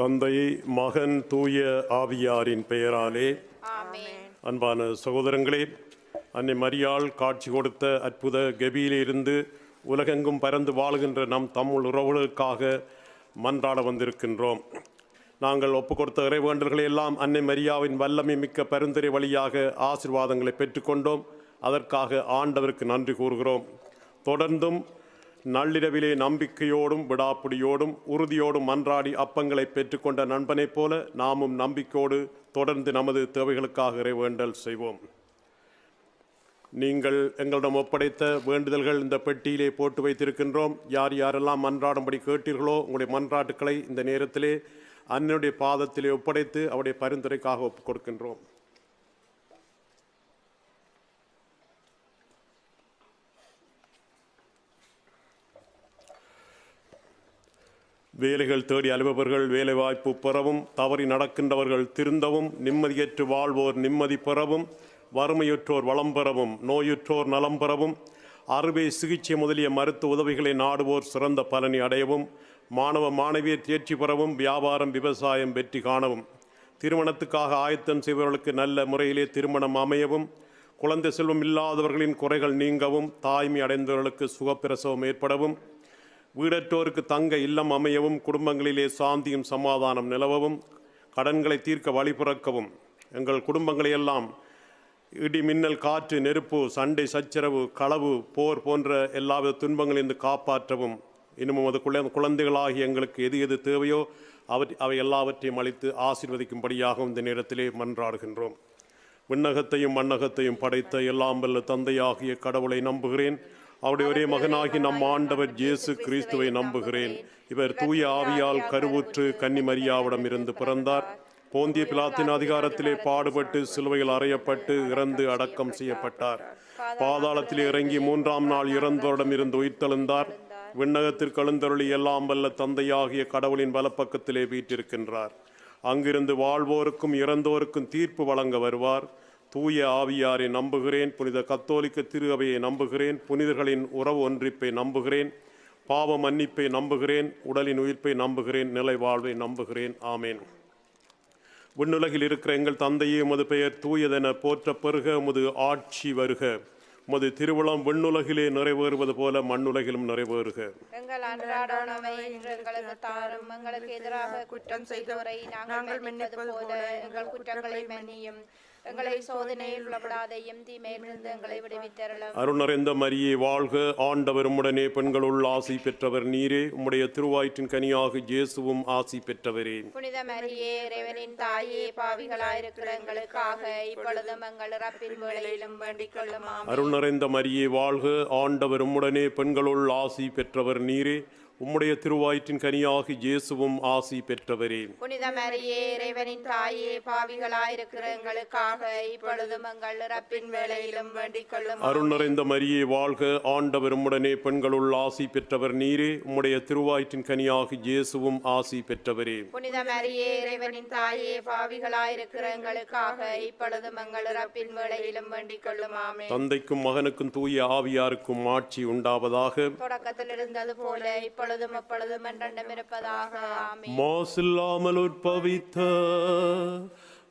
தந்தை, மகன், தூய ஆவியாரின் பெயராலே ஆமென். அன்பான சகோதரங்களே, அன்னை மரியாள் காட்சி கொடுத்த அற்புத கெபியிலிருந்து உலகெங்கும் பறந்து வாழுகின்ற நம் தமிழ் உறவுகளுக்காக மன்றாட வந்திருக்கின்றோம். நாங்கள் ஒப்பு கொடுத்த இறைவேண்டல்களை எல்லாம் அன்னை மரியாவின் வல்லமை மிக்க பரிந்துரை வழியாக ஆசீர்வாதங்களை பெற்றுக்கொண்டோம். அதற்காக ஆண்டவருக்கு நன்றி கூறுகிறோம். தொடர்ந்தும் நள்ளிரவிலே நம்பிக்கையோடும் விடாப்பிடியோடும் உறுதியோடும் மன்றாடி அப்பங்களை பெற்றுக்கொண்ட நண்பனைப் போல நாமும் நம்பிக்கையோடு தொடர்ந்து நமது தேவைகளுக்காக இறைவேண்டல் செய்வோம். நீங்கள் எங்களிடம் ஒப்படைத்த வேண்டுதல்கள் இந்த பெட்டியிலே போட்டு வைத்திருக்கின்றோம். யார் யாரெல்லாம் மன்றாடும்படி கேட்டீர்களோ உங்களுடைய மன்றாட்டுக்களை இந்த நேரத்திலே அன்னையுடைய பாதத்திலே ஒப்படைத்து அவருடைய பரிந்துரைக்காக ஒப்புக் கொடுக்கின்றோம். வேலைகள் தேடி அலுவலர்கள் வேலைவாய்ப்பு பெறவும், தவறி நடக்கின்றவர்கள் திருந்தவும், நிம்மதியற்று வாழ்வோர் நிம்மதி பெறவும், வறுமையுற்றோர் வளம் பெறவும், நோயுற்றோர் நலம் பெறவும், அறுவை சிகிச்சை முதலிய மருத்துவ உதவிகளை நாடுவோர் சிறந்த பலனை அடையவும், மாணவ மாணவியர் தேர்ச்சி பெறவும், வியாபாரம் விவசாயம் வெற்றி காணவும், திருமணத்துக்காக ஆயத்தம் செய்பவர்களுக்கு நல்ல முறையிலே திருமணம் அமையவும், குழந்தை செல்வம் இல்லாதவர்களின் குறைகள் நீங்கவும், தாய்மை அடைந்தவர்களுக்கு சுகப்பிரசவம் ஏற்படவும், வீடற்றோருக்கு தங்க இல்லம் அமையவும், குடும்பங்களிலே சாந்தியும் சமாதானம் நிலவவும், கடன்களை தீர்க்க வழிபிறக்கவும், எங்கள் குடும்பங்களையெல்லாம் இடி மின்னல் காற்று நெருப்பு சண்டை சச்சரவு களவு போர் போன்ற எல்லாவித துன்பங்களிலிருந்து காப்பாற்றவும், இன்னமும் அது குழந்தைகளாகி எங்களுக்கு எது எது தேவையோ அவை எல்லாவற்றையும் அளித்து ஆசீர்வதிக்கும்படியாகவும் இந்த நேரத்திலே மன்றாடுகின்றோம். விண்ணகத்தையும் மண்ணகத்தையும் படைத்த எல்லாம் வல்ல தந்தையாகிய கடவுளை நம்புகிறேன். அவருடைய ஒரே மகனாகி நம் ஆண்டவர் இயேசு கிறிஸ்துவை நம்புகிறேன். இவர் தூய ஆவியால் கருவுற்று கன்னி மரியாவிடம் இருந்து பிறந்தார். போந்திய பிலாத்தின் அதிகாரத்திலே பாடுபட்டு சிலுவையில் அறையப்பட்டு இறந்து அடக்கம் செய்யப்பட்டார். பாதாளத்திலே இறங்கி 3ஆம் நாள் இறந்தோரிடம் இருந்து உயிர்த்தெழுந்தார். விண்ணகத்திற்கு எழுந்தருளி எல்லாம் வல்ல தந்தையாகிய கடவுளின் வலப்பக்கத்திலே வீற்றிருக்கின்றார். அங்கிருந்து வாழ்வோருக்கும் இறந்தோருக்கும் தீர்ப்பு வழங்க வருவார். தூய ஆவியாரை நம்புகிறேன். புனித கத்தோலிக்க திரு அவையை நம்புகிறேன். புனிதர்களின் உறவு ஒன்றிப்பை நம்புகிறேன். பாவ மன்னிப்பை நம்புகிறேன். உடலின் உயிர்ப்பை நம்புகிறேன். நிலை வாழ்வை நம்புகிறேன். ஆமேன். விண்ணுலகில் இருக்கிற எங்கள் தந்தையே, உமது பெயர் தூயதென போற்ற பெருக, உமது ஆட்சி வருக. உமது திருவுளம் விண்ணுலகிலே நிறைவேறுவது போல மண்ணுலகிலும் நிறைவேறுக. எங்கள் அன்றாட உணவை இன்று எங்களுக்கு தாரும். எங்களுக்கு எதிராக குற்றம் செய்தோரை நாங்கள் மன்னிப்பது போல எங்கள் குற்றங்களை மன்னியும். எங்களை சோதனையில் விடப்படாதையும் தீமையிலிருந்து எங்களை விடுவித்தருளும். அருணறிந்த மரியே வாழ்க. ஆண்டவர் உம்முடனே, பெண்களுள் ஆசி பெற்றவர் நீரே. உம்முடைய திருவாயிற்றின் கனியாக இயேசுவும் ஆசி பெற்றவரே. புனித மரியே, இறைவனின் தாயே, பாவிகளாயிருக்கிற எங்களுக்காக இப்பொழுதும் எங்கள் இறப்பின் வேளையிலும் வேண்டிக் கொள்ளும். அருணறிந்த மரியே வாழ்க. ஆண்டவர் உம்முடனே, பெண்களுள் ஆசி பெற்றவர் நீரே. உம்முடைய திருவாயிற்றின் கனியாக இயேசுவும் ஆசி பெற்றவரே. புனித மரியே, இறைவனின் தாயே, பாவிகளாயிருக்கிற எங்களுக்காக இப்பொழுதும் எங்கள் இறப்பின் வேளையிலும் வேண்டிக் கொள்ளும். அருள் நிறைந்த மரியே வாழ்க. ஆண்டவர் உம்முடனே, பெண்களுள் ஆசி பெற்றவர் நீரே. உம்முடைய திருவாயிற்றின் கனியாக இயேசுவும் ஆசி பெற்றவரே. புனித மரியே, இறைவனின் தாயே, பாவிகளாயிருக்கிற எங்களுக்காக இப்பொழுதும் எங்கள் இறப்பின் வேளையிலும் வேண்டிக் கொள்ளும். ஆமென். தந்தைக்கும் மகனுக்கும் தூய ஆவியாருக்கும் ஆட்சி உண்டாவதாக. தொடக்கத்தில் இருந்தது போல இப்பொழுதும் எப்பொழுதும் என்றென்றும் இருப்பதாக. ஆமென். மாசில்லாமல் உற்பவித்த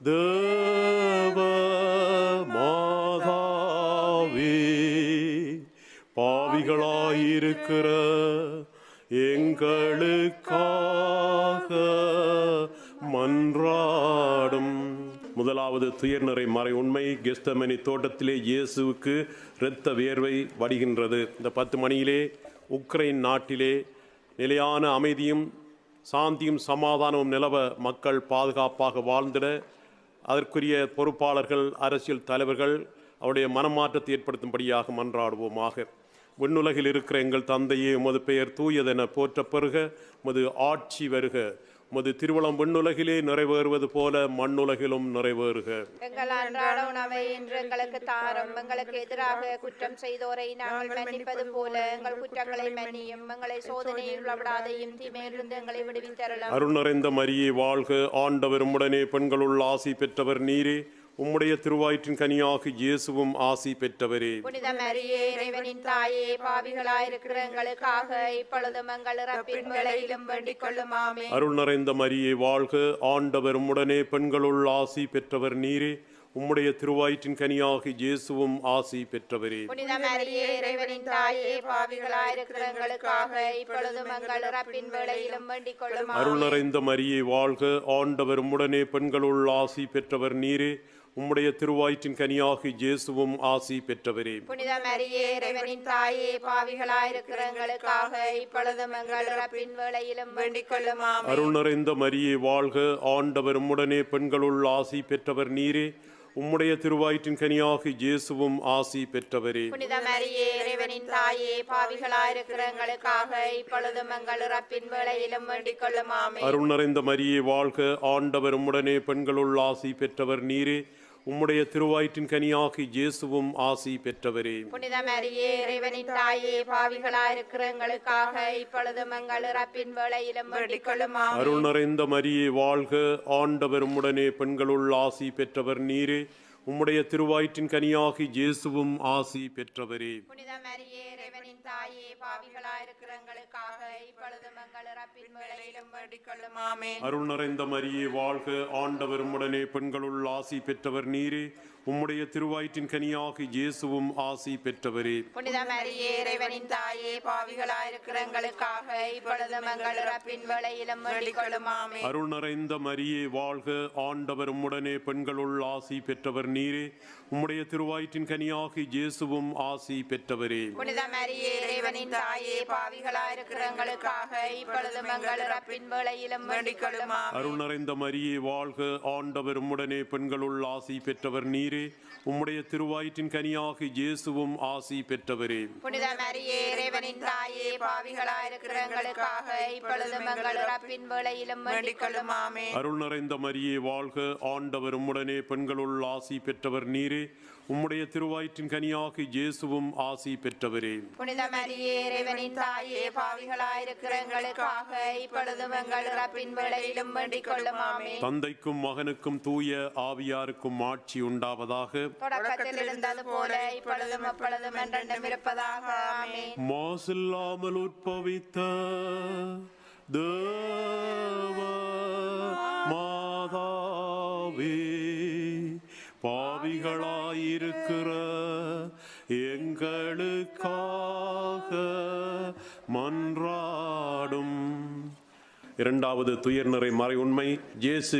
தேவ மாதாவே, பாவிகளாயிருக்கிற எங்களுக்காக மன்றாடும். முதலாவது துயர்நிறை மறை உண்மை. கெத்செமனே தோட்டத்திலே இயேசுவுக்கு இரத்த வேர்வை வடிகின்றது. இந்த 10 மணியிலே உக்ரைன் நாட்டிலே நிலையான அமைதியும் சாந்தியும் சமாதானமும் நிலவ மக்கள் பாதுகாப்பாக வாழ்ந்திட அதற்குரிய பொறுப்பாளர்கள், அரசியல் தலைவர்கள் அவருடைய மனமாற்றத்தை ஏற்படுத்தும்படியாக மன்றாடுவோமாக. விண்ணுலகில் இருக்கிற எங்கள் தந்தையே, உமது பெயர் தூயதென போற்ற பெருக. உமது ஆட்சி வருக. உமது திருவுளம் விண்ணுலகிலே நிறைவேறுவது போல மண்ணுலகிலும் நிறைவேறுக. எங்கள் அன்றாட உணவை இன்று எங்களுக்கு தாரும். எங்களுக்கு எதிராக குற்றம் செய்தோரை நாங்கள் மன்னிப்பது போல எங்கள் குற்றங்களை மன்னியும். எங்களை சோதனையில் விடப்படாதையும் தீமையிலிருந்து எங்களை விடுவித்தருளும். அருள் நிறைந்த மரியே வாழ்க. ஆண்டவர் உம்முடனே, பெண்களுள் ஆசி பெற்றவர் நீரே. உம்முடைய திருவயிற்றின் கனியாகிய இயேசுவும் ஆசி பெற்றவரே. புனித மரியே இறைவனின் தாயே, பாவிகளாயிருக்கிற எங்களுக்காக இப்பொழுதும் எங்கள் இறப்பின் வேளையிலும் வேண்டிக் கொள்ளும். ஆமென். அருள் நிறைந்த மரியே வாழ்க, ஆண்டவர் உம்முடனே பெண்களுள் ஆசி பெற்றவர் நீரே. உம்முடைய திருவயிற்றின் கனியாகிய இயேசுவும் ஆசி பெற்றவரே. புனித மரியே இறைவனின் தாயே, பாவிகளாயிருக்கிற எங்களுக்காக இப்பொழுதும் எங்கள் இறப்பின் வேளையிலும் வேண்டிக் கொள்ளும். அருள் நிறைந்த மரியே வாழ்க, ஆண்டவர் உம்முடனே பெண்களுள் ஆசி பெற்றவர் நீரே. உம்முடைய திருவயிற்றின் கனியாகிய இயேசுவும் ஆசி பெற்றவரே. புனித மரியே இறைவனின் தாயே, பாவிகளாயிருக்கிற எங்களுக்காக இப்பொழுதும் எங்கள் இறப்பின் வேளையிலும் வேண்டிக் கொள்ளும். அருள் நிறைந்த மரியே வாழ்க, ஆண்டவர் உம்முடனே பெண்களுள் ஆசி பெற்றவர் நீரே. உம்முடைய திருவயிற்றின் கனியாகிய இயேசுவும் ஆசி பெற்றவரே. புனித மரியே இறைவனின் தாயே, பாவிகளாயிருக்கிற எங்களுக்காக இப்பொழுதும் எங்கள் இறப்பின் வேளையிலும் வேண்டிக் கொள்ளும். அருள் நிறைந்த மரியே வாழ்க, ஆண்டவர் உம்முடனே பெண்களுள் ஆசி பெற்றவர் நீரே. உம்முடைய திருவயிற்றின் கனியாகிய இயேசுவும் ஆசி பெற்றவரே. புனித மரியே இறைவனின் தாயே, பாவிகளாயிருக்கிற எங்களுக்காக இப்பொழுதும் எங்கள் இறப்பின் வேளையிலும் வேண்டிக் கொள்ளும். அருள் நிறைந்த மரியே வாழ்க, ஆண்டவர் உம்முடனே பெண்களுள் ஆசி பெற்றவர் நீரே. உம்முடைய திருவயிற்றின் கனியாகிய இயேசுவும் ஆசி பெற்றவரே. புனித மரியே இறைவனின் தாயே, பாவிகளாயிருக்கிற எங்களுக்காக இப்பொழுதும் எங்கள் இறப்பின் வேளையிலும் வேண்டிக் கொள்ளும். ஆமென். அருள் நிறைந்த மரியே வாழ்க, ஆண்டவர் உம்முடனே பெண்களுள் ஆசி பெற்றவர் நீரே. உம்முடைய திருவயிற்றின் கனியாகிய இயேசுவும் ஆசி பெற்றவரே. புனித மரியே இறைவனின் தாயே, பாவிகளாயிருக்கிற எங்களுக்காக இப்பொழுதும் எங்கள் இறப்பின் வேளையிலும் வேண்டிக் கொள்ளும். ஆமென். அருள் நிறைந்த மரியே வாழ்க, ஆண்டவர் உம்முடனே பெண்களுள் ஆசி பெற்றவர் நீரே. உம்முடைய திருவயிற்றின் கனியாகிய இயேசுவும் ஆசி பெற்றவரே. புனித மரியே இறைவனின் தாயே, பாவிகளாயிருக்கிற எங்களுக்காக இப்பொழுதும் எங்கள் இறப்பின் வேளையிலும் வேண்டிக் கொள்ளும். அருள் நிறைந்த மரியே வாழ்க, ஆண்டவர் உம்முடனே பெண்களுள் ஆசி பெற்றவர் நீரே. உம்முடைய திருவயிற்றின் கனியாகிய இயேசுவும் ஆசி பெற்றவரே. புனித மரியே இறைவனின் தாயே, பாவிகளாயிருக்கிற எங்களுக்காக இப்பொழுதும் எங்கள் இறப்பின் வேளையிலும் வேண்டிக் கொள்ளும். ஆமென். அருள் நிறைந்த மரியே வாழ்க, ஆண்டவர் உம்முடனே பெண்களுள் ஆசி பெற்றவர் நீரே. உம்முடைய திருவயிற்றின் கனியாகிய இயேசுவும் ஆசி பெற்றவரே. புனித மரியே இறைவனின் தாயே, பாவிகளாயிருக்கிற எங்களுக்காக இப்பொழுதும் எங்கள் இறப்பின் வேளையிலும் வேண்டிக் கொள்ளும். ஆமென். தந்தைக்கும் மகனுக்கும் தூய ஆவியாருக்கும் ஆட்சி உண்டாவதாக. தொடக்கத்தில் இருந்தது போல இப்பொழுதும் எப்பொழுதும் என்றென்றும் இருப்பதாக. ஆமென். மாசில்லாமல் உற்பவித்த தேவ மாதாவே, பாவிகளாயிருக்கிற எங்களுக்காக மன்றாடும். இரண்டாவது துயர்நிறை மறை உண்மை. இயேசு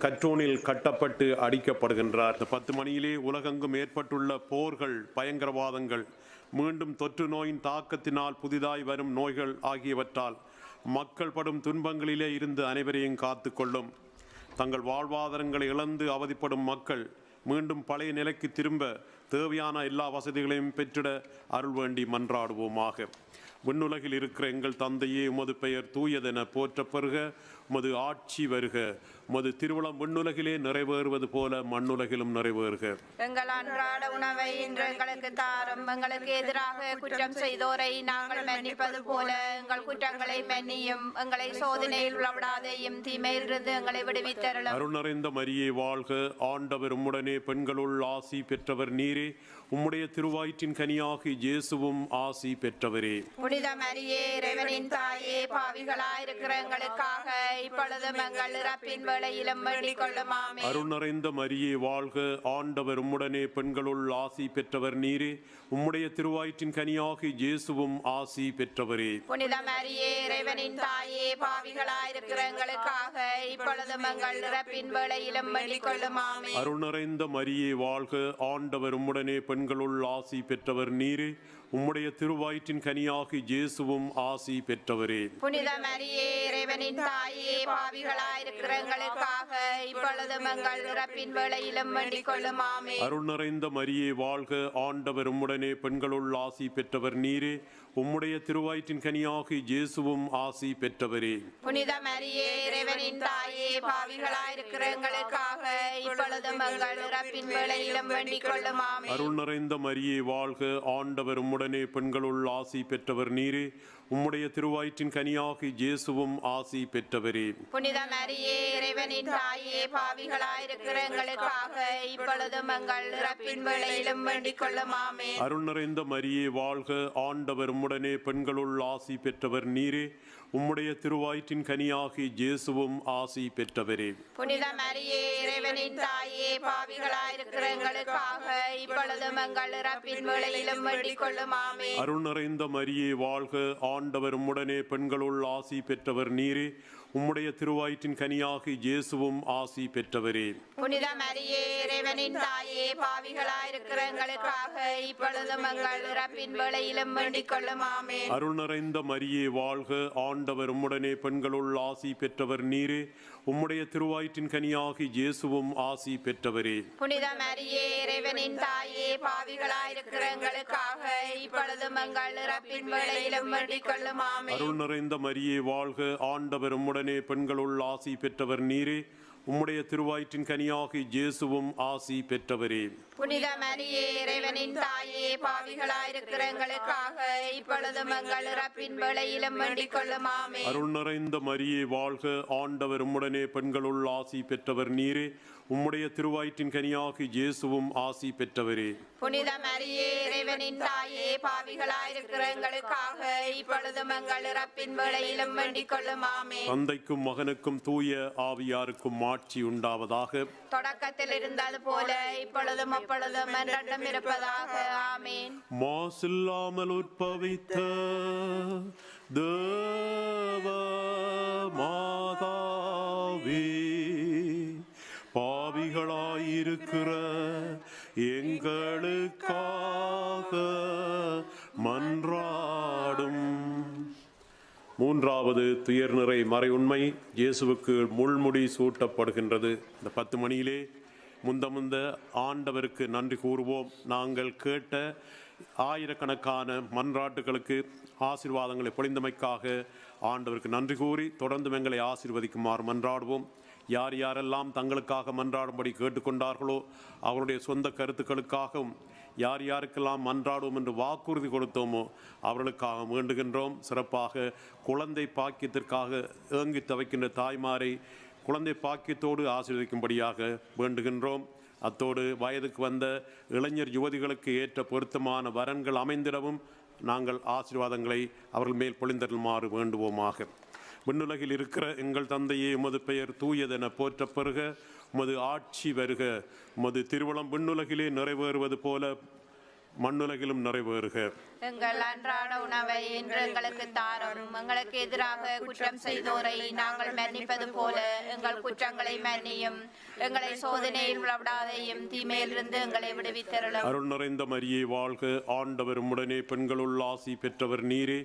கற்றோனில் கட்டப்பட்டு அடிக்கப்படுகின்றார். 10 மணியிலே உலகெங்கும் ஏற்பட்டுள்ள போர்கள், பயங்கரவாதங்கள், மீண்டும் தொற்று நோயின் தாக்கத்தினால் புதிதாய் வரும் நோய்கள் ஆகியவற்றால் மக்கள் படும் துன்பங்களிலே இருந்து அனைவரையும் காத்து கொள்ளும். தங்கள் வாழ்வாதாரங்களை இழந்து அவதிப்படும் மக்கள் மீண்டும் பழைய நிலைக்கு திரும்ப தேவையான எல்லா வசதிகளையும் பெற்றிட அருள் வேண்டி மன்றாடுவோமாக. விண்ணுலகில் இருக்கிற எங்கள் தந்தையே, உமது பெயர் தூயதென போற்றப் பெறுக. உமது ஆட்சி வருக. உமது திருவுளம் விண்ணுலகிலே நிறைவேறுவது போல மண்ணுலகிலும் நிறைவேறுக. எங்கள் அன்றாட உணவை இன்று எங்களுக்கு தாரும். எங்களுக்கு எதிராக குற்றம் செய்தோரை நாங்கள் மன்னிப்பது போல எங்கள் குற்றங்களை மன்னியும். எங்களை சோதனையில் விடாதையும் தீமையிலிருந்து எங்களை விடுவித்தருளும். அருள் நிறைந்த மரியே வாழ்க, ஆண்டவர் உம்முடனே பெண்களுள் ஆசி பெற்றவர் நீரே. உம்முடைய திருவயிற்றின் கனியாகிய இயேசுவும் ஆசி பெற்றவரே. புனித மரியே இறைவனின் தாயே, பாவிகளாயிருக்கிற எங்களுக்காக இப்பொழுதும் எங்கள் இறப்பின் வேளையிலும் வேண்டிக் கொள்ளும். ஆமென். அருள் நிறைந்த மரியே வாழ்க, ஆண்டவர் உம்முடனே பெண்களுள் ஆசி பெற்றவர் நீரே. உம்முடைய திருவயிற்றின் கனியாகிய இயேசுவும் ஆசி பெற்றவரே. புனித மரியே இறைவனின் தாயே, பாவிகளாயிருக்கிற எங்களுக்காக இப்பொழுதும் எங்கள் இறப்பின் வேளையிலும் வேண்டிக் கொள்ளும். ஆமென். அருள் நிறைந்த மரியே வாழ்க, ஆண்டவர் உம்முடனே பெண்களுள் ஆசி பெற்றவர் நீரே. உம்முடைய திருவயிற்றின் கனியாகிய இயேசுவும் ஆசி பெற்றவரே. புனித மரியே இறைவனின் தாயே, பாவிகளாயிருக்கிற எங்களுக்காக இப்பொழுதும் எங்கள் இறப்பின் வேளையிலும் வேண்டிக் கொள்ளும். ஆமென். அருள் நிறைந்த மரியே வாழ்க, ஆண்டவர் உம்முடனே பெண்களுள் ஆசி பெற்றவர் நீரே. உம்முடைய திருவயிற்றின் கனியாகிய இயேசுவும் ஆசி பெற்றவரே. புனித மரியே இறைவனின் தாயே, பாவிகளாயிருக்கிற எங்களுக்காக இப்பொழுதும் எங்கள் இறப்பின் வேளையிலும் வேண்டிக் கொள்ளும். ஆமென். அருள் நிறைந்த மரியே வாழ்க, ஆண்டவர் உம்முடனே பெண்களுள் ஆசி பெற்றவர் நீரே. உம்முடைய திருவயிற்றின் கனியாகி இயேசுவும் ஆசி பெற்றவரே. புனித மரியே இறைவனின் தாயே, பாவிகளாயிருக்கிற எங்களுக்காக இப்பொழுதும் எங்கள் இறப்பின் வேளையிலும் வேண்டிக் கொள்ளும். ஆமென். அருள் நிறைந்த மரியே வாழ்க, ஆண்டவர் உம்முடனே பெண்களுள் ஆசி பெற்றவர் நீரே. உம்முடைய திருவயிற்றின் கனியாகி இயேசுவும் ஆசி பெற்றவரே. புனித மரியே இறைவனின் தாயே, பாவிகளாயிருக்கிற எங்களுக்காக இப்பொழுதும் எங்கள் இறப்பின் வேளையிலும் வேண்டிக் கொள்ளும். ஆமென். அருள் நிறைந்த மரியே வாழ்க, ஆண்டவர் உம்முடனே பெண்களுள் ஆசி பெற்றவர் நீரே. உம்முடைய திருவயிற்றின் கனியாகி இயேசுவும் ஆசி பெற்றவரே. புனித மரியே இறைவனின் தாயே, பாவிகளாயிருக்கிற எங்களுக்காக இப்பொழுதும் எங்கள் இறப்பின் வேளையிலும் வேண்டிக் கொள்ளும். ஆமென். அருள் நிறைந்த மரியே வாழ்க, ஆண்டவர் உம்முடனே பெண்களுள் ஆசி பெற்றவர் நீரே. உம்முடைய திருவயிற்றின் கனியாகி இயேசுவும் ஆசி பெற்றவரே. புனித மரியே இறைவனின் தாயே, பாவிகளாயிருக்கிற எங்களுக்காக இப்பொழுதும் எங்கள் இறப்பின் வேளையிலும் வேண்டிக் கொள்ளும். ஆமென். அருள் நிறைந்த மரியே வாழ்க, ஆண்டவர் உம்முடனே பெண்களுள் ஆசி பெற்றவர் நீரே. உம்முடைய திருவயிற்றின் கனியாகி இயேசுவும் ஆசி பெற்றவரே. புனித மரியே இறைவனின் தாயே, பாவிகளாயிருக்கிற எங்களுக்காக இப்பொழுதும் எங்கள் இறப்பின் வேளையிலும் வேண்டிக் கொள்ளும். ஆமென். அருள் நிறைந்த மரியே வாழ்க, ஆண்டவர் உம்முடனே பெண்களுள் ஆசி பெற்றவர் நீரே. உம்முடைய திருவயிற்றின் கனியாகி இயேசுவும் ஆசி பெற்றவரே. புனித மரியே இறைவனின் தாயே, பாவிகளாயிருக்கிற எங்களுக்காக இப்பொழுதும் எங்கள் இறப்பின் வேளையிலும் வேண்டிக் கொள்ளும். ஆமென். தந்தைக்கும் மகனுக்கும் தூய ஆவியாருக்கும் ஆட்சி உண்டாவதாக. தொடக்கத்தில் இருந்தது போல இப்பொழுதும் அப்பொழுதும் என்றென்றும் இருப்பதாக. ஆமென். மாசில்லாமல் உற்பவித்த தேவ மாதாவே, பாவிகளாயிருக்கிற எங்களுக்காக மன்றாடும். மூன்றாவது துயர்நிறை மறை உண்மை, இயேசுவுக்கு முள்முடி சூட்டப்படுகின்றது. இந்த 10 மணியிலே முந்த ஆண்டவருக்கு நன்றி கூறுவோம். நாங்கள் கேட்ட ஆயிரக்கணக்கான மன்றாட்டுகளுக்கு ஆசீர்வாதங்களை பொழிந்தமைக்காக ஆண்டவருக்கு நன்றி கூறி தொடர்ந்து எங்களை ஆசீர்வதிக்குமாறு மன்றாடுவோம். யார் யாரெல்லாம் தங்களுக்காக மன்றாடும்படி கேட்டுக்கொண்டார்களோ அவருடைய சொந்த கருத்துக்களுக்காகவும் யார் யாருக்கெல்லாம் மன்றாடுவோம் என்று வாக்குறுதி கொடுத்தோமோ அவர்களுக்காக வேண்டுகின்றோம். சிறப்பாக குழந்தை பாக்கியத்திற்காக ஏங்கி தவிக்கின்ற தாய்மாரை குழந்தை பாக்கியத்தோடு ஆசீர்வதிக்கும்படியாக வேண்டுகின்றோம். அத்தோடு வயதுக்கு வந்த இளைஞர் யுவதிகளுக்கு ஏற்ற பொருத்தமான வரன்கள் அமைந்திடவும் நாங்கள் ஆசீர்வாதங்களை அவர்கள் மேல் பொழிந்தருளுமாறு வேண்டுவோமாக. விண்ணுலகில் இருக்கிற எங்கள் தந்தையே, உமது பெயர் தூயதென போற்ற பெறுக. உமது ஆட்சி வருக. உமது திருவுளம் விண்ணுலகிலே நிறைவேறுவது போல மண்ணுலகிலும் நிறைவேறுக. எங்கள் அன்றாட உணவை இன்று எங்களுக்கு தாரும். எங்களுக்கு எதிராக குற்றம் செய்தோரை நாங்கள் மன்னிப்பது போல எங்கள் குற்றங்களை மன்னியும். எங்களை சோதனையில் விடாதையும் தீமையிலிருந்து எங்களை விடுவித்தருளும். அருள் நிறைந்த மரியே வாழ்க, ஆண்டவர் உம்முடனே பெண்களுள் ஆசி பெற்றவர் நீரே.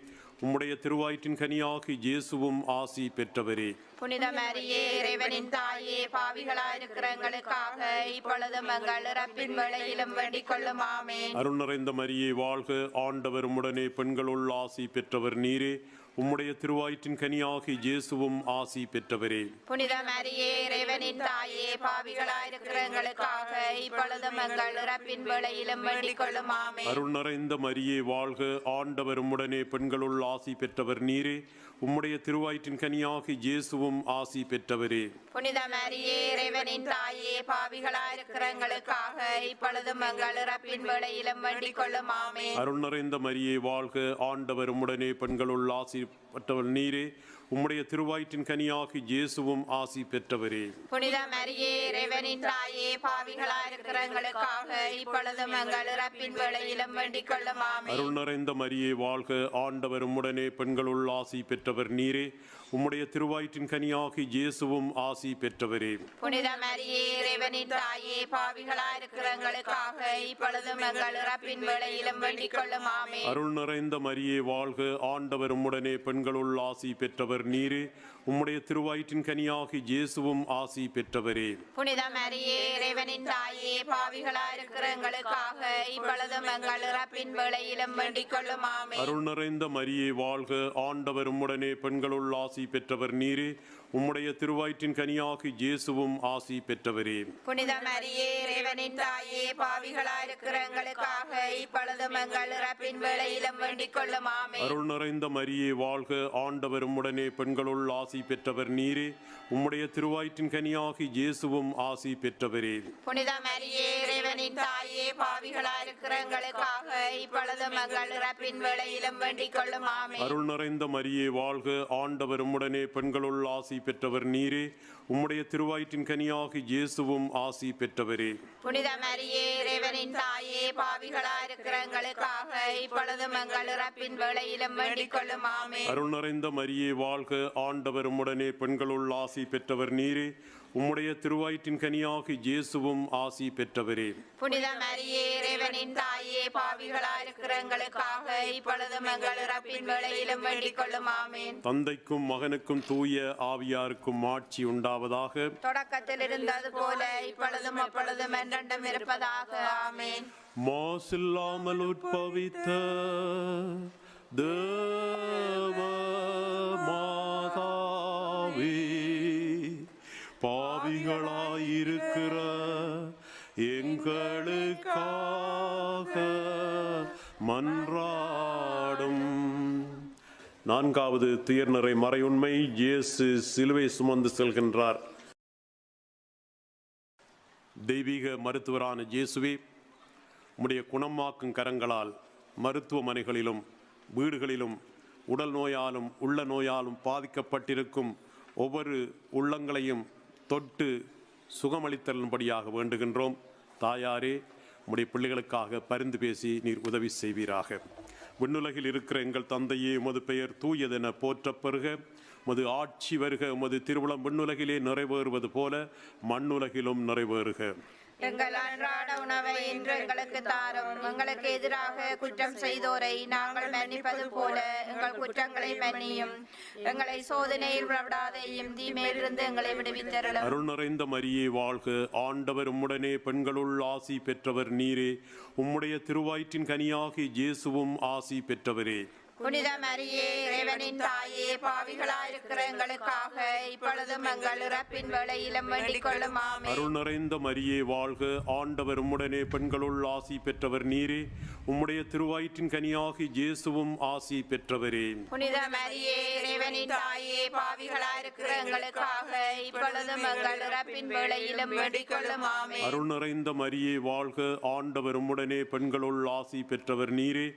உம்முடைய திருவயிற்றின் கனியாகி இயேசுவும் ஆசி பெற்றவரே. புனித மரியே இறைவனின் தாயே, பாவிகளாயிருக்கிற எங்களுக்காக இப்பொழுதும் எங்கள் இறப்பின் வேளையிலும் வேண்டிக் கொள்ளும். ஆமென். அருள் நிறைந்த மரியே வாழ்க, ஆண்டவர் உம்முடனே பெண்களுள் ஆசி பெற்றவர் நீரே. உம்முடைய திருவயிற்றின் கனியாகி இயேசுவும் ஆசி பெற்றவரே. புனித மரியே இறைவனின் தாயே, பாவிகளாயிருக்கிற எங்களுக்காக இப்பொழுதும் எங்கள் இறப்பின் வேளையிலும் வேண்டிக் கொள்ளும். ஆமென். அருள் நிறைந்த மரியே வாழ்க, ஆண்டவர் உம்முடனே பெண்களுள் ஆசி பெற்றவர் நீரே. உம்முடைய திருவயிற்றின் கனியாகி இயேசுவும் ஆசி பெற்றவரே. புனித மரியே இறைவனின் தாயே, பாவிகளாயிருக்கிற எங்களுக்காக இப்பொழுதும் எங்கள் இறப்பின் வேளையிலும் வேண்டிக் கொள்ளும். ஆமென். அருள் நிறைந்த மரியே வாழ்க, ஆண்டவர் உம்முடனே பெண்களுள் ஆசி பெற்றவர் நீரே. உம்முடைய திருவயிற்றின் கனியாகி இயேசுவும் ஆசி பெற்றவரே. புனித மரியே இறைவனின் தாயே, பாவிகளாயிருக்கிற எங்களுக்காக இப்பொழுதும் எங்கள் இறப்பின் வேளையிலும் வேண்டிக் கொள்ளும். ஆமென். அருள் நிறைந்த மரியே வாழ்க, ஆண்டவர் உம்முடனே பெண்களுள் ஆசி பெற்றவர் நீரே. உம்முடைய திருவயிற்றின் கனியாகி இயேசுவும் ஆசி பெற்றவரே. புனித மரியே இறைவனின் தாயே, பாவிகளாயிருக்கிற எங்களுக்காக இப்பொழுதும் எங்கள் இறப்பின் வேளையிலும் வேண்டிக் கொள்ளும். ஆமென். அருள் நிறைந்த மரியே வாழ்க, ஆண்டவர் உம்முடனே பெண்களுள் ஆசி பெற்றவர் நீரே. உம்முடைய திருவயிற்றின் கனியாகி இயேசுவும் ஆசி பெற்றவரே. புனித மரியே இறைவனின் தாயே, பாவிகளாயிருக்கிற எங்களுக்காக இப்பொழுதும் எங்கள் இறப்பின் வேளையிலும் வேண்டிக் கொள்ளும். ஆமென். அருள் நிறைந்த மரியே வாழ்க, ஆண்டவர் உம்முடனே பெண்களுள் ஆசி ஆசி பெற்றவர் நீரே. உம்முடைய திருவயிற்றின் கனியாகி இயேசுவும் ஆசி பெற்றவரே. புனித மரியே இறைவனின் தாயே, பாவிகளாயிருக்கிற எங்களுக்காக இப்பொழுதும் எங்கள் இறப்பின் வேளையிலும் வேண்டிக் கொள்ளும். ஆமென். அருள் நிறைந்த மரியே வாழ்க, ஆண்டவர் உம்முடனே பெண்களுள் ஆசி பெற்றவர் நீரே. உம்முடைய திருவயிற்றின் கனியாகி இயேசுவும் ஆசி பெற்றவரே. புனித மரியே இறைவனின் தாயே, பாவிகளாயிருக்கிற எங்களுக்காக இப்பொழுதும் எங்கள் இறப்பின் வேளையிலும் வேண்டிக் கொள்ளும். ஆமென். அருள் நிறைந்த மரியே வாழ்க, ஆண்டவர் உம்முடனே பெண்களுள் ஆசி பெற்றவர் நீரே. உம்முடைய திருவயிற்றின் கனியாகி இயேசுவும் ஆசி பெற்றவரே. புனித மரியே இறைவனின் தாயே, பாவிகளாயிருக்கிற எங்களுக்காக இப்பொழுதும் எங்கள் இறப்பின் வேளையிலும் வேண்டிக் கொள்ளும். ஆமென். அருள் நிறைந்த மரியே வாழ்க, ஆண்டவர் உம்முடனே பெண்களுள் ஆசி பெற்றவர் நீரே. உம்முடைய திருவயிற்றின் கனியாகி இயேசுவும் ஆசி பெற்றவரே. புனித மரியே இறைவனின் தாயே, பாவிகளாயிருக்கிற எங்களுக்காக இப்பொழுதும் எங்கள் இறப்பின் வேளையிலும் வேண்டிக் கொள்ளும். ஆமென். தந்தைக்கும் மகனுக்கும் தூய ஆவியாருக்கும் ஆட்சி உண்டாவதாக. தொடக்கத்தில் இருந்தது போல இப்பொழுதும் அப்பொழுதும் என்றென்றும் இருப்பதாக. ஆமென். மாசில்லாமல் உட்பவித்த தேவ மாதாவே, பாவிகளாயிருக்கிற எங்களுக்காக மன்றாடும். நான்காவது துயர்நிறை மறையுண்மை. இயேசு சிலுவை சுமந்து செல்கின்றார். தெய்வீக மருத்துவரான இயேசுவே, உம்முடைய குணமாக்கும் கரங்களால் மருத்துவமனைகளிலும் வீடுகளிலும் உடல் நோயாலும் உள்ள நோயாலும் பாதிக்கப்பட்டிருக்கும் ஒவ்வொரு உள்ளங்களையும் தொட்டு சுகமளித்தலும்படியாக வேண்டுகின்றோம். தாயாரே, உம்முடைய பிள்ளைகளுக்காக பரிந்து பேசி நீர் உதவி செய்வீராக. விண்ணுலகில் இருக்கிற எங்கள் தந்தையே, உமது பெயர் தூயதென போற்றப்பெறுக. உமது ஆட்சி வருக. உமது திருவுளம் விண்ணுலகிலே நிறைவேறுவது போல மண்ணுலகிலும் நிறைவேறுக. எங்கள் அன்றாட உணவை இன்று எங்களுக்கு தாரும். எங்களுக்கு எதிராக குற்றம் செய்தோரை நாங்கள் மன்னிப்பது போல எங்கள் குற்றங்களை மன்னியும். எங்களை சோதனையில் விடாதேயும், தீமையிலிருந்து எங்களை விடுவித்தருளும். அருள் நிறைந்த மரியே வாழ்க, ஆண்டவர் உம்முடனே பெண்களுள் ஆசி பெற்றவர் நீரே. உம்முடைய திருவயிற்றின் கனியாகி இயேசுவும் ஆசி பெற்றவரே. புனித மரியே இறைவனின் தாயே, பாவிகளாயிருக்கிற எங்களுக்காக இப்பொழுதும் எங்கள் இறப்பின் வேளையிலும் வேண்டிக் கொள்ளும். ஆமென். அருள் நிறைந்த மரியே வாழ்க, ஆண்டவர் உம்முடனே பெண்களுள் ஆசி பெற்றவர் நீரே. உம்முடைய திருவயிற்றின் கனியாகி இயேசுவும் ஆசி பெற்றவரே. புனித மரியே இறைவனின் தாயே, பாவிகளாயிருக்கிற எங்களுக்காக இப்பொழுதும் எங்கள் இறப்பின் வேளையிலும் வேண்டிக் கொள்ளும். ஆமென். அருள் நிறைந்த மரியே வாழ்க, ஆண்டவர் உம்முடனே பெண்களுள் ஆசி பெற்றவர் நீரே.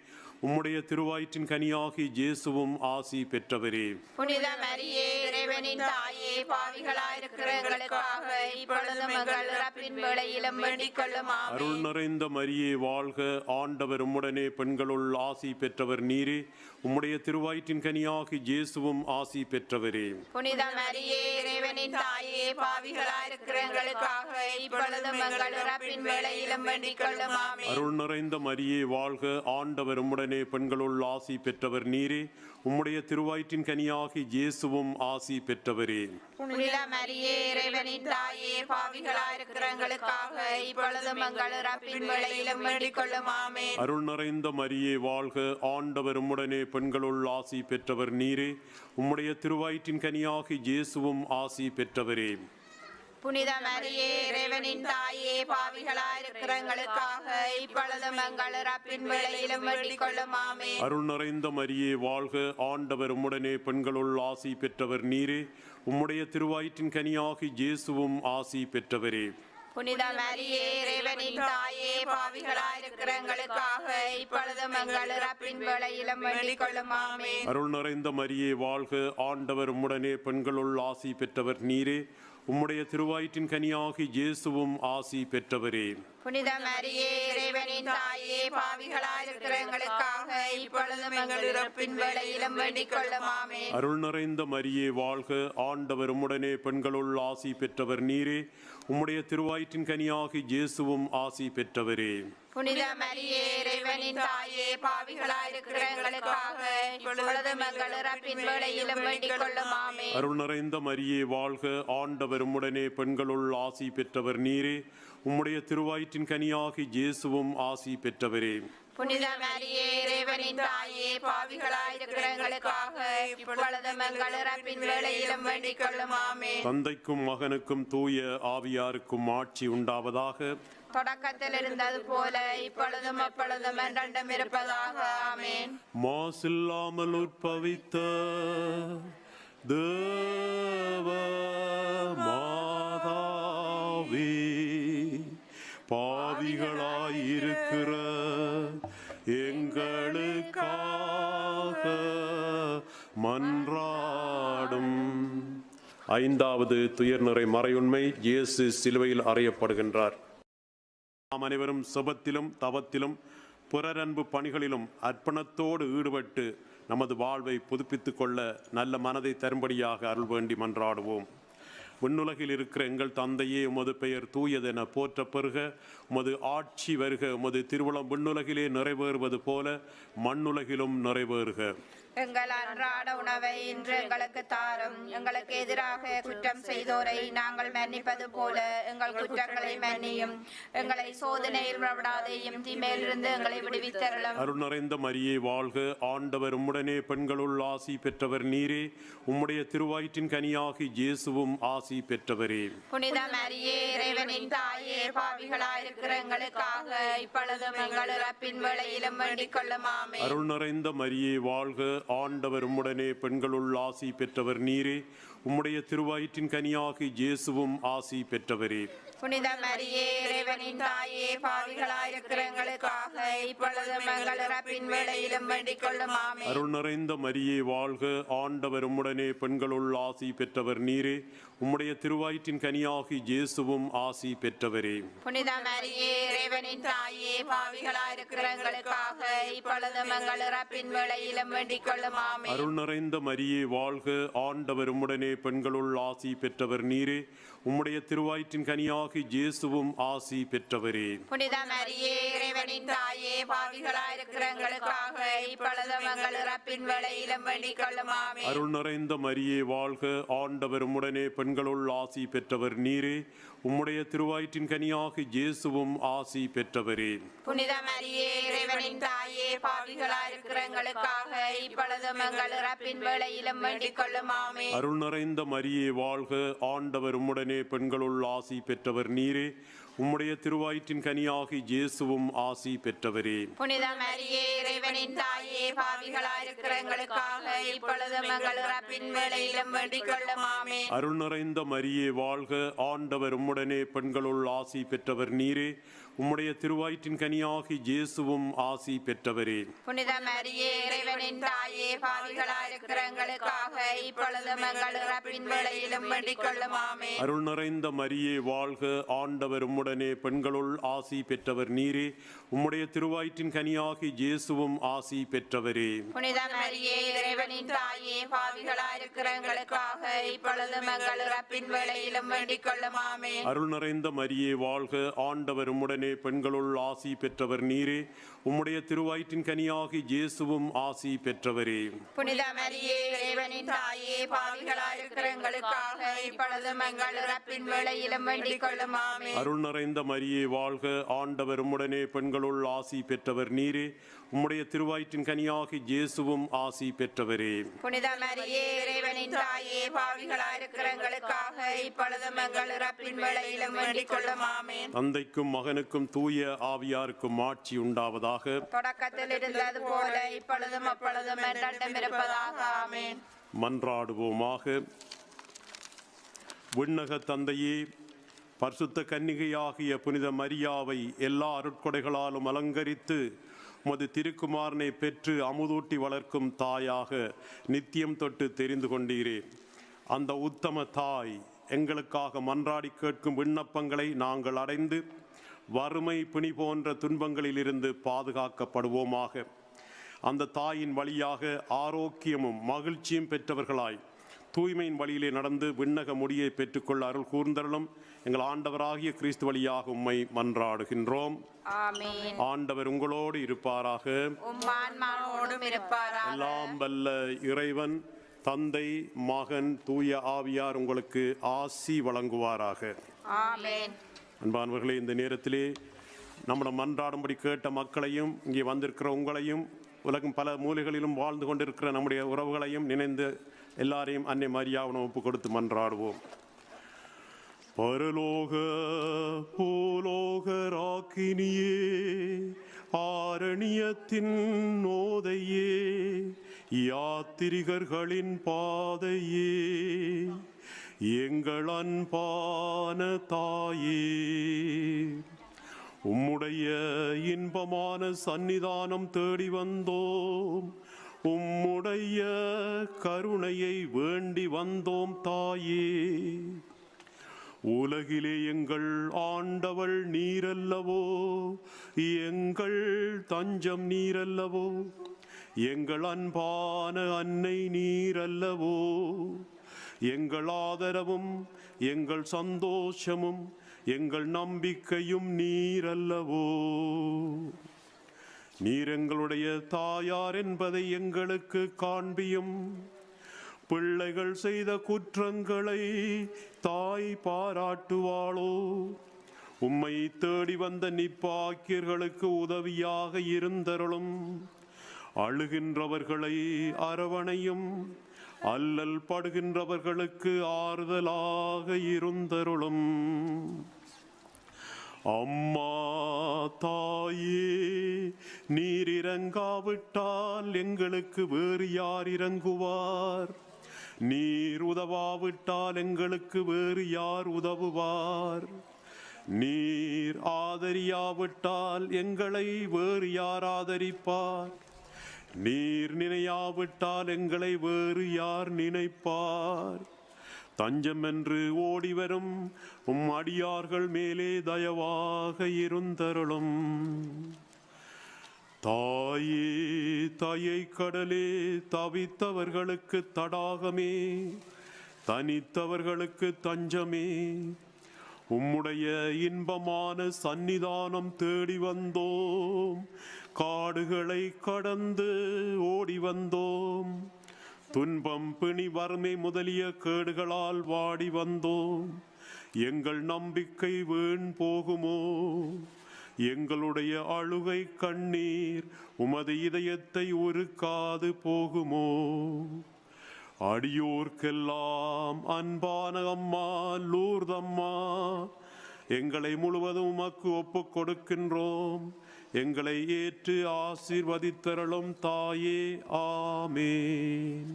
உம்முடைய திருவயிற்றின் கனியாகி இயேசுவும் ஆசி பெற்றவரே. புனித மரியே இறைவனின் தாயே, பாவிகளாயிருக்கிற எங்களுக்காக இப்பொழுதும் எங்கள் இறப்பின் வேளையிலும் வேண்டிக் கொள்ளும். ஆமென். அருள் நிறைந்த மரியே வாழ்க, ஆண்டவர் உம்முடனே பெண்களுள் ஆசி பெற்றவர் நீரே. உம்முடைய திருவயிற்றின் கனியாகி இயேசுவும் ஆசி பெற்றவரே. புனித மரியே இறைவனின் தாயே, பாவிகளாயிருக்கிற எங்களுக்காக இப்பொழுதும் எங்கள் இறப்பின் வேளையிலும் வேண்டிக் கொள்ளும். ஆமென். அருள் நிறைந்த மரியே வாழ்க, ஆண்டவர் உம்முடனே பெண்களுள் ஆசி பெற்றவர் நீரே. உம்முடைய திருவயிற்றின் கனியாகி இயேசுவும் ஆசி பெற்றவரே. புனித மரியே இறைவனின் தாயே, பாவிகளாயிருக்கிற எங்களுக்காக இப்பொழுதும் எங்கள் இறப்பின் வேளையிலும் வேண்டிக் கொள்ளும். ஆமென். அருள் நிறைந்த மரியே வாழ்க, ஆண்டவர் உம்முடனே பெண்களுள் ஆசி பெற்றவர் நீரே. உம்முடைய திருவயிற்றின் கனியாகி இயேசுவும் ஆசி பெற்றவரே. புனித மரியே இறைவனின் தாயே, பாவிகளாயிருக்கிற எங்களுக்காக இப்பொழுதும் எங்கள் இறப்பின் வேளையிலும் வேண்டிக் கொள்ளும். ஆமென். அருள் நிறைந்த மரியே வாழ்க, ஆண்டவர் உம்முடனே பெண்களுள் ஆசி பெற்றவர் நீரே. உம்முடைய திருவயிற்றின் கனியாகி இயேசுவும் ஆசி பெற்றவரே. புனித மரியே இறைவனின் தாயே, பாவிகளாயிருக்கிற எங்களுக்காக இப்பொழுதும் எங்கள் இறப்பின் வேளையிலும் வேண்டிக் கொள்ளும். ஆமென். அருள் நிறைந்த மரியே வாழ்க, ஆண்டவர் உம்முடனே பெண்களுள் ஆசி பெற்றவர் நீரே. உம்முடைய திருவயிற்றின் கனியாகி இயேசுவும் ஆசி பெற்றவரே. புனித மரியே இறைவனின் தாயே, பாவிகளாயிருக்கிற எங்களுக்காக இப்பொழுதும் எங்கள் இறப்பின் வேளையிலும் வேண்டிக் கொள்ளும். ஆமென். அருள் நிறைந்த மரியே வாழ்க, ஆண்டவர் உம்முடனே பெண்களுள் ஆசி பெற்றவர் நீரே. உம்முடைய திருவயிற்றின் கனியாகி இயேசுவும் ஆசி பெற்றவரே. புனித மரியே இறைவனின் தாயே, பாவிகளாயிருக்கிற எங்களுக்காக இப்பொழுதும் எங்கள் இறப்பின் வேளையிலும் வேண்டிக் கொள்ளும். ஆமென். அருள் நிறைந்த மரியே வாழ்க, ஆண்டவர் உம்முடனே பெண்களுள் ஆசி பெற்றவர் நீரே. உம்முடைய திருவயிற்றின் கனியாகி இயேசுவும் ஆசி பெற்றவரே. புனித மரியே இறைவனின் தாயே, பாவிகளாயிருக்கிற எங்களுக்காக இப்பொழுதும் எங்கள் இறப்பின் வேளையிலும் வேண்டிக் கொள்ளும். ஆமென். தந்தைக்கும் மகனுக்கும் தூய ஆவியாருக்கும் ஆட்சி உண்டாவதாக. தொடக்கத்தில் இருந்தது போல இப்பொழுதும் எப்பொழுதும் என்றென்றும் இருப்பதாக. ஆமென். மாசில்லாமல் உற்பவித்த தேவ மாதாவே, பாவிகளாயிருக்கிற எங்களுக்காக மன்றாடும். ஐந்தாவது துயர்நிறை மறையுண்மை, இயேசு சிலுவையில் அறையப்படுகின்றார். நாம் அனைவரும் செபத்திலும் தவத்திலும் பிறரன்பு பணிகளிலும் அர்ப்பணத்தோடு ஈடுபட்டு நமது வாழ்வை புதுப்பித்துக் கொள்ள நல்ல மனதை தரும்படியாக அருள் வேண்டி மன்றாடுவோம். விண்ணுலகில் இருக்கிற எங்கள் தந்தையே, உமது பெயர் தூயதென போற்ற பெறுக. உமது ஆட்சி வருக. உமது திருவுளம் விண்ணுலகிலே நிறைவேறுவது போல மண்ணுலகிலும் நிறைவேறுக. எங்கள் அன்றாட உணவை இன்று எங்களுக்கு தாரும். எங்களுக்கு எதிராக குற்றம் செய்தோரை நாங்கள் மன்னிப்பது போல எங்கள் குற்றங்களை மன்னியும். எங்களை சோதனையில் விடாதேயும், தீமையிலிருந்து எங்களை விடுவித்தருளும். அருள் நிறைந்த மரியே வாழ்க. ஆண்டவர் உம்முடனே, பெண்களுள் ஆசி பெற்றவர் நீரே. உம்முடைய திருவயிற்றின் கனியாகி இயேசுவும் ஆசி பெற்றவரே. புனித மரியே இறைவனின் தாயே, பாவிகளாயிருக்கிற எங்களுக்காக இப்பொழுதும் எங்கள் இறப்பின் வேளையிலும் வேண்டிக் கொள்ளும். ஆமென். அருள் நிறைந்த மரியே வாழ்க. ஆண்டவர் உம்முடனே, பெண்களுள் ஆசி பெற்றவர் நீரே. உம்முடைய திருவயிற்றின் கனியாகி இயேசுவும் ஆசி பெற்றவரே. புனித மரியே இறைவனின் தாயே, பாவிகளாயிருக்கிற எங்களுக்காக இப்பொழுதும் எங்கள் இறப்பின் வேளையிலும் வேண்டிக் கொள்ளும். ஆமென். அருள் நிறைந்த மரியே வாழ்க. ஆண்டவர் உம்முடனே, பெண்களுள் ஆசி பெற்றவர் நீரே. உம்முடைய திருவயிற்றின் கனியாகி இயேசுவும் ஆசி பெற்றவரே. புனித மரியே இறைவனின் தாயே, பாவிகளாயிருக்கிற எங்களுக்காக இப்பொழுதும் எங்கள் இறப்பின் வேளையிலும் வேண்டிக் கொள்ளும். ஆமென். அருள் நிறைந்த மரியே வாழ்க. ஆண்டவர் உம்முடனே, பெண்களுள் ஆசி பெற்றவர் நீரே. உம்முடைய திருவயிற்றின் கனியாகி இயேசுவும் ஆசி பெற்றவரே. புனித மரியே இறைவனின் தாயே, பாவிகளாயிருக்கிற எங்களுக்காக இப்பொழுதும் எங்கள் இறப்பின் வேளையிலும் வேண்டிக் கொள்ளும். ஆமென். அருள் நிறைந்த மரியே வாழ்க. ஆண்டவர் உம்முடனே, பெண்களுள் ஆசி பெற்றவர் நீரே. உம்முடைய திருவயிற்றின் கனியாகி இயேசுவும் ஆசி பெற்றவரே. புனித மரியே இறைவனின் தாயே, பாவிகளாயிருக்கிற எங்களுக்காக இப்பொழுதும் எங்கள் இறப்பின் வேளையிலும் வேண்டிக் கொள்ளும். ஆமென். அருள் நிறைந்த மரியே வாழ்க. ஆண்டவர் உம்முடனே, பெண்களுள் ஆசி பெற்றவர் நீரே. உம்முடைய திருவயிற்றின் கனியாகி இயேசுவும் ஆசி பெற்றவரே. புனித மரியே இறைவனின் தாயே, பாவிகளாயிருக்கிற எங்களுக்காக இப்பொழுதும் எங்கள் இறப்பின் வேளையிலும் வேண்டிக் கொள்ளும். ஆமென். அருள் நிறைந்த மரியே வாழ்க. ஆண்டவர் உம்முடனே, பெண்களுள் ஆசி பெற்றவர் நீரே. உம்முடைய திருவயிற்றின் கனியாகி இயேசுவும் ஆசி பெற்றவரே. புனித மரியே இறைவனின் தாயே, பாவிகளாயிருக்கிற எங்களுக்காக இப்பொழுதும் எங்கள் இறப்பின் வேளையிலும் வேண்டிக் கொள்ளும். ஆமென். அருள் நிறைந்த மரியே வாழ்க. ஆண்டவர் உம்முடனே, பெண்களுள் ஆசி பெற்றவர் நீரே. உம்முடைய திருவயிற்றின் கனியாகி இயேசுவும் ஆசி பெற்றவரே. புனித மரியே இறைவனின் தாயே, பாவிகளாயிருக்கிற எங்களுக்காக இப்பொழுதும் எங்கள் இறப்பின் வேளையிலும் வேண்டிக் கொள்ளும். ஆமென். அருள் நிறைந்த மரியே வாழ்க. ஆண்டவர் உம்முடனே, பெண்களுள் ஆசி பெற்றவர் நீரே. உம்முடைய திருவயிற்றின் கனியாகி இயேசுவும் ஆசி பெற்றவரே. புனித மரியே இறைவனின் தாயே, பாவிகளாயிருக்கிற எங்களுக்காக இப்பொழுதும் எங்கள் இறப்பின் வேளையிலும் வேண்டிக் கொள்ளும். ஆமென். அருள் நிறைந்த மரியே வாழ்க. ஆண்டவர் உம்முடனே, பெண்களுள் ஆசி பெற்றவர் நீரே. உம்முடைய திருவயிற்றின் கனியாகி இயேசுவும் ஆசி பெற்றவரே. புனித மரியே இறைவனின் தாயே, பாவிகளாயிருக்கிற எங்களுக்காக இப்பொழுதும் எங்கள் இறப்பின் வேளையிலும் வேண்டிக் கொள்ளும். ஆமென். தந்தைக்கும் மகனுக்கும் தூய ஆவியாருக்கும் ஆட்சி உண்டாவதாக. தொடக்கத்தில் இருந்தது போல இப்பொழுதும் அப்பொழுதும் என்றென்றும் இருப்பதாக. ஆமென். மன்றாடுவோமாக. விண்ணக தந்தையே, பரிசுத்த கன்னிகையாகிய புனித மரியாவை எல்லா அருட்கொடைகளாலும் அலங்கரித்து உமது திருக்குமாரனை பெற்று அமுதூட்டி வளர்க்கும் தாயாக நித்தியம் தொட்டு தெரிந்து கொண்டீரே. அந்த உத்தம தாய் எங்களுக்காக மன்றாடி கேட்கும் விண்ணப்பங்களை நாங்கள் அடைந்து வறுமை பிணி போன்ற துன்பங்களிலிருந்து பாதுகாக்கப்படுவோமாக. அந்த தாயின் வழியாக ஆரோக்கியமும் மகிழ்ச்சியும் பெற்றவர்களாய் தூய்மையின் வழியிலே நடந்து விண்ணக முடியை பெற்றுக்கொள்ள அருள் கூர்ந்தருளும். எங்கள் ஆண்டவராகிய கிறிஸ்து வழியாக உம்மை மன்றாடுகின்றோம். ஆமென். ஆண்டவர் உங்களோடு இருப்பாராக. உம் ஆன்மாவோடும் இருப்பாராக. எல்லாம் வல்ல இறைவன் தந்தை, மகன், தூய ஆவியார் உங்களுக்கு ஆசி வழங்குவாராக. ஆமென். அன்பானவர்களே, இந்த நேரத்திலே நம்மளை மன்றாடும்படி கேட்ட மக்களையும் இங்கே வந்திருக்கிற உங்களையும் உலகம் பல மூலைகளிலும் வாழ்ந்து கொண்டிருக்கிற நம்முடைய உறவுகளையும் நினைந்து எல்லாரையும் அன்னை மரியாவிடம் ஒப்பு கொடுத்து மன்றாடுவோம். பரலோக பூலோக ராக்கினியே, ஆரணியத்தின் நோதையே, யாத்திரிகர்களின் பாதையே, எங்கள் அன்பான தாயே, உம்முடைய இன்பமான சந்நிதானம் தேடி வந்தோம். உம்முடைய கருணையை வேண்டி வந்தோம் தாயே. உலகிலே எங்கள் ஆண்டவள் நீரல்லவோ, எங்கள் தஞ்சம் நீரல்லவோ, எங்கள் அன்பான அன்னை நீரல்லவோ, எங்கள் ஆதரவும் எங்கள் சந்தோஷமும் எங்கள் நம்பிக்கையும் நீரல்லவோ. நீர் எங்களுடைய தாயார் என்பதை எங்களுக்கு காண்பியும். பிள்ளைகள் செய்த குற்றங்களை தாய் பாராட்டுவாளோ? உம்மை தேடி வந்த நிப்பாக்கியர்களுக்கு உதவியாக இருந்தருளும். அழுகின்றவர்களை அரவணையும். அல்லல் படுகின்றவர்களுக்கு ஆறுதலாக இருந்தருளும். அம்மா தாயே, நீர் இறங்காவிட்டால் எங்களுக்கு வேறு யார் இறங்குவார்? நீர் உதவாவிட்டால் எங்களுக்கு வேறு யார் உதவுவார்? நீர் ஆதரியாவிட்டால் எங்களை வேறு யார் ஆதரிப்பார்? நீர் நினையாவிட்டால் எங்களை வேறு யார் நினைப்பார்? தஞ்சம் என்று ஓடிவரும் உம் அடியார்கள் மேலே தயவாக இருந்தருளும். தாயே, தாயை கடலே, தவித்தவர்களுக்கு தடாகமே, தனித்தவர்களுக்கு தஞ்சமே, உம்முடைய இன்பமான சந்நிதானம் தேடி வந்தோம். காடுகளை கடந்து ஓடி வந்தோம். துன்பம், பிணி, வறுமை முதலிய கேடுகளால் வாடி வந்தோம். எங்கள் நம்பிக்கை வீண் போகுமோ? எங்களுடைய அழுகை கண்ணீர் உமது இதயத்தை உருக்காது போகுமோ? அடியோர்க்கெல்லாம் அன்பான அம்மா லூர்தம்மா, எங்களை முழுவதும் உமக்கு ஒப்புக் கொடுக்கின்றோம். எங்களை ஏற்று ஆசீர்வதித்தருளும் தாயே. ஆமேன்.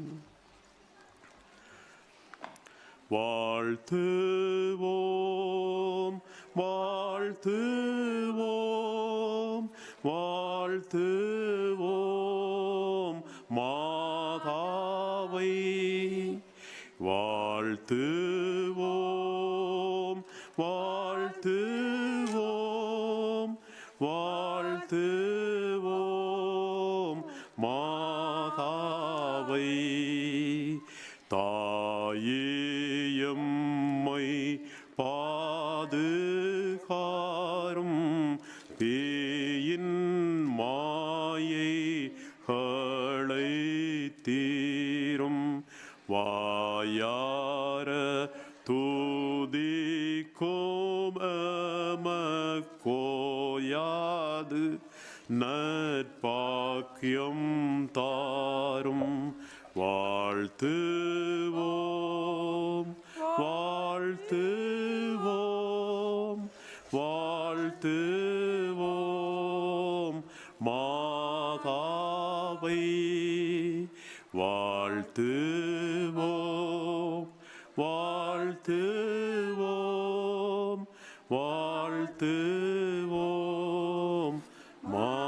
வாழ்த்துவோம், வாழ்த்துவோம், வாழ்த்துவோம் மாதாவை. வாழ்த்துவோம், வாழ்த்துவோம், வாழ்த்துவோம் மாதாவை. தாயேயம்மை பாதுகாரும் பேயின் மாயைகளை தீரும். வாயார துதிக்கும் எமக்கோயாது நற்பாக்கியம் தாரும். வாழ்த்துவோம், வாழ்த்துவோம், வாழ்த்துவோம் மாதாவை. வாழ்த்துவோம், வாழ்த்துவோம், வாழ்த்துவோம் மாதாவை.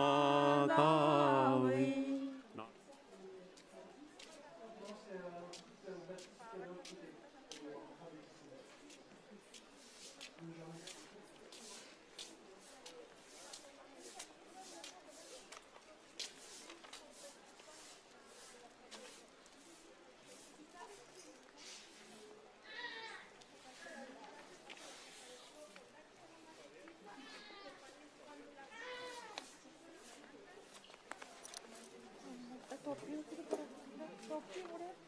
Topluyor, topluyor.